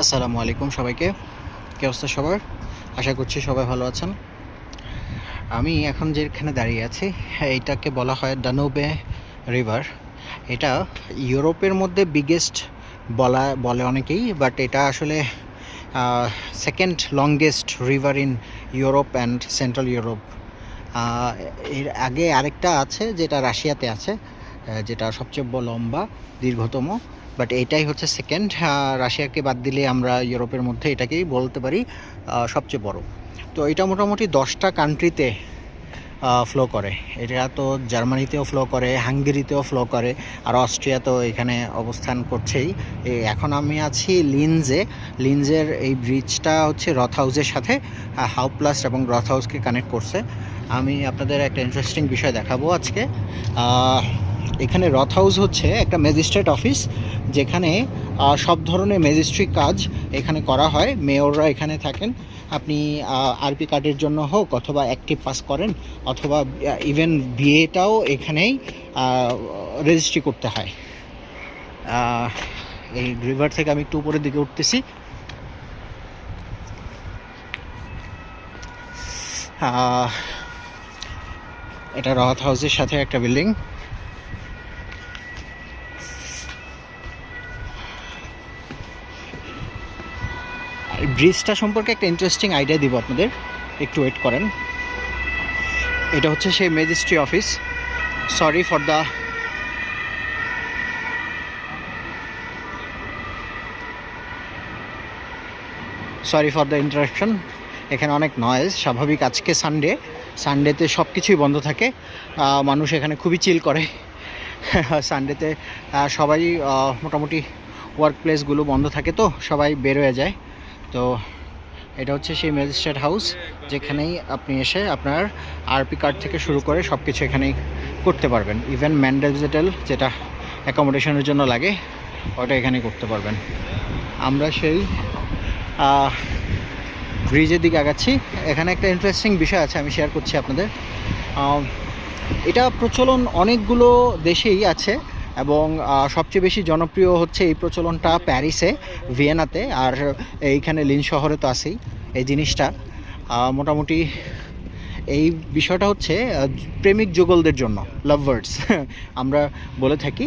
আসসালামু আলাইকুম সবাইকে। কী অবস্থা সবার? আশা করছি সবাই ভালো আছেন। আমি এখন যেখানে দাঁড়িয়ে আছি এইটাকে বলা হয় দানুবে রিভার। এটা ইউরোপের মধ্যে বিগেস্ট বলে অনেকেই, বাট এটা আসলে second longest river in Europe and central Europe. এর আগে আরেকটা আছে যেটা রাশিয়াতে আছে, যেটা সবচেয়ে লম্বা দীর্ঘতম, বাট এইটাই হচ্ছে সেকেন্ড। রাশিয়াকে বাদ দিলে আমরা ইউরোপের মধ্যে এটাকেই বলতে পারি সবচেয়ে বড়। তো এটা মোটামুটি 10টা কান্ট্রিতে ফ্লো করে। এটা তো জার্মানিতেও ফ্লো করে, হাঙ্গেরিতেও ফ্লো করে, আর অস্ট্রিয়া তো এখানে অবস্থান করছেই। এখন আমি আছি লিনজের এই ব্রিজটা হচ্ছে রথ হাউসের সাথে হাউপ্লাস্ট এবং রথ হাউসকে কানেক্ট করছে। আমি আপনাদের একটা ইন্টারেস্টিং বিষয় দেখাবো আজকে। এখানে রথ হাউস হচ্ছে একটা ম্যাজিস্ট্রেট অফিস, যেখানে সব ধরনের ম্যাজিস্ট্রি কাজ এখানে করা হয়। মেয়ররা এখানে থাকেন। আপনি আরপি কার্ডের জন্য হোক, অথবা অ্যাক্টিভ পাস করেন, অথবা ইভেন বিয়েটাও এখানেই রেজিস্ট্রি করতে হয়। এই রিভার থেকে আমি একটু উপরের দিকে উঠতেছি। এটা রথ হাউসের সাথে একটা বিল্ডিং। ব্রিজটা সম্পর্কে একটা ইন্টারেস্টিং আইডিয়া দিব আপনাদের, একটু ওয়েট করেন। এটা হচ্ছে সেই ম্যাজিস্ট্রি office. Sorry for the interruption. এখানে অনেক নয়েজ, স্বাভাবিক। আজকে সানডেতে সব কিছুই বন্ধ থাকে। মানুষ এখানে খুবই চিল করে। সানডেতে সবাই মোটামুটি ওয়ার্ক প্লেসগুলো বন্ধ থাকে, তো সবাই বের হয়ে যায়। তো এটা হচ্ছে সেই ম্যাজিস্ট্রেট হাউস, যেখানেই আপনি এসে আপনার আরপি কার্ড থেকে শুরু করে সব কিছু এখানেই করতে পারবেন। ইভেন ম্যান্ডেজেটাল যেটা অ্যাকোমোডেশনের জন্য লাগে, ওটা এখানে করতে পারবেন। আমরা সেই ব্রিজের দিকে আগাচ্ছি। এখানে একটা ইন্টারেস্টিং বিষয় আছে, আমি শেয়ার করছি আপনাদের। এটা প্রচলন অনেকগুলো দেশেই আছে, এবং সবচেয়ে বেশি জনপ্রিয় হচ্ছে এই প্রচলনটা প্যারিসে, ভিয়েনাতে, আর এইখানে লিন শহরে তো আছেই এই জিনিসটা। মোটামুটি এই বিষয়টা হচ্ছে প্রেমিক যুগলদের জন্য, লাভার্স আমরা বলে থাকি।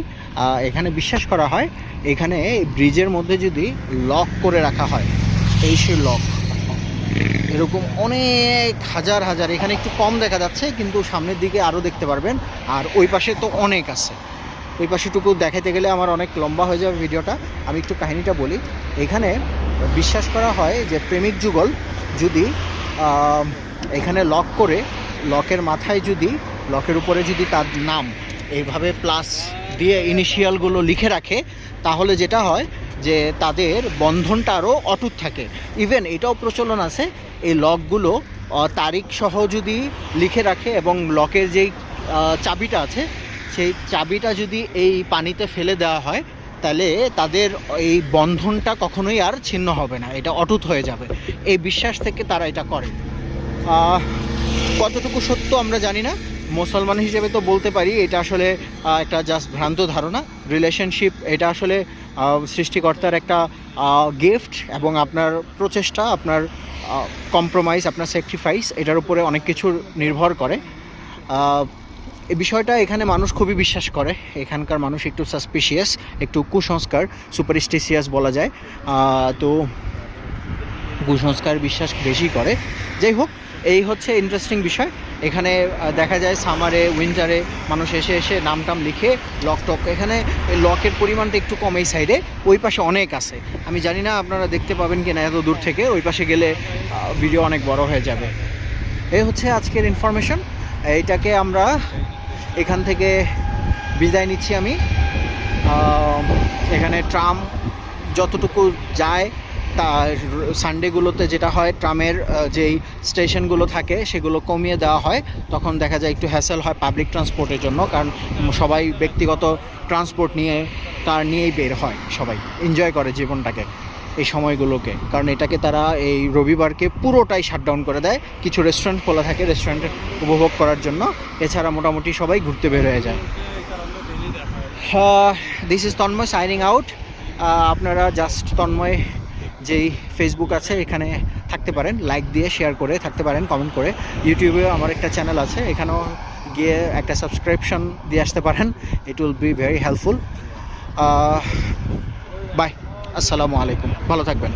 এখানে বিশ্বাস করা হয়, এখানে ব্রিজের মধ্যে যদি লক করে রাখা হয়, এই সে লক, এরকম অনেক হাজার হাজার, এখানে একটু কম দেখা যাচ্ছে কিন্তু সামনের দিকে আরও দেখতে পারবেন। আর ওই পাশে তো অনেক আছে। ওই পাশেটুকু দেখাতে গেলে আমার অনেক লম্বা হয়ে যাবে ভিডিওটা। আমি একটু কাহিনিটা বলি। এখানে বিশ্বাস করা হয় যে প্রেমিক যুগল যদি এখানে লক করে, লকের মাথায় যদি, লকের উপরে যদি তার নাম এইভাবে প্লাস দিয়ে ইনিশিয়ালগুলো লিখে রাখে, তাহলে যেটা হয় যে তাদের বন্ধনটা আরও অটুট থাকে। ইভেন এটাও প্রচলন আছে, এই লকগুলো তারিখ সহ যদি লিখে রাখে, এবং লকের যেই চাবিটা আছে সেই চাবিটা যদি এই পানিতে ফেলে দেওয়া হয়, তাহলে তাদের এই বন্ধনটা কখনোই আর ছিন্ন হবে না, এটা অটুট হয়ে যাবে। এই বিশ্বাস থেকে তারা এটা করে। কতটুকু সত্য আমরা জানি না। মুসলমান হিসেবে তো বলতে পারি এটা আসলে একটা জাস্ট ভ্রান্ত ধারণা। রিলেশনশিপ এটা আসলে সৃষ্টিকর্তার একটা গিফট, এবং আপনার প্রচেষ্টা, আপনার কম্প্রোমাইজ, আপনার স্যাক্রিফাইস, এটার উপরে অনেক কিছু নির্ভর করে। এই বিষয়টা এখানে মানুষ খুবই বিশ্বাস করে। এখানকার মানুষ একটু সাসপিশিয়াস, একটু কুসংস্কার, সুপারস্টিশিয়াস বলা যায়। তো কুসংস্কার বিশ্বাস বেশি করে। যাই হোক, এই হচ্ছে ইন্টারেস্টিং বিষয়। এখানে দেখা যায় সামারে, উইন্টারে মানুষ এসে এসে নাম টাম লিখে লক টক। এখানে লকের পরিমাণটা একটু কম এই সাইডে, ওই পাশে অনেক আছে। আমি জানি না আপনারা দেখতে পাবেন কি না এত দূর থেকে, ওই পাশে গেলে ভিডিও অনেক বড় হয়ে যাবে। এই হচ্ছে আজকের ইনফরমেশন। এইটাকে আমরা এখান থেকে বিদায় নিচ্ছি। আমি এখানে ট্রাম যতটুকু যায়, তার সানডেগুলোতে যেটা হয়, ট্রামের যেই স্টেশনগুলো থাকে সেগুলো কমিয়ে দেওয়া হয়। তখন দেখা যায় একটু হ্যাসেল হয় পাবলিক ট্রান্সপোর্টের জন্য, কারণ সবাই ব্যক্তিগত ট্রান্সপোর্ট নিয়ে, কার নিয়েই বের হয়, সবাই এনজয় করে জীবনটাকে এই সময়গুলোকে। কারণ এটাকে তারা এই রবিবারকে পুরোটাই শাটডাউন করে দেয়। কিছু রেস্টুরেন্ট খোলা থাকে রেস্টুরেন্টে উপভোগ করার জন্য, এছাড়া মোটামুটি সবাই ঘুরতে বের হয়ে যায়। This is Tanmoy signing out. আপনারা জাস্ট তন্ময় যেই ফেসবুক আছে এখানে থাকতে পারেন, লাইক দিয়ে শেয়ার করে থাকতে পারেন, কমেন্ট করে। ইউটিউবেও আমার একটা চ্যানেল আছে, এখানেও গিয়ে একটা সাবস্ক্রিপশন দিয়ে আসতে পারেন। It will be very helpful. Bye, আসসালামু আলাইকুম, ভালো থাকবেন।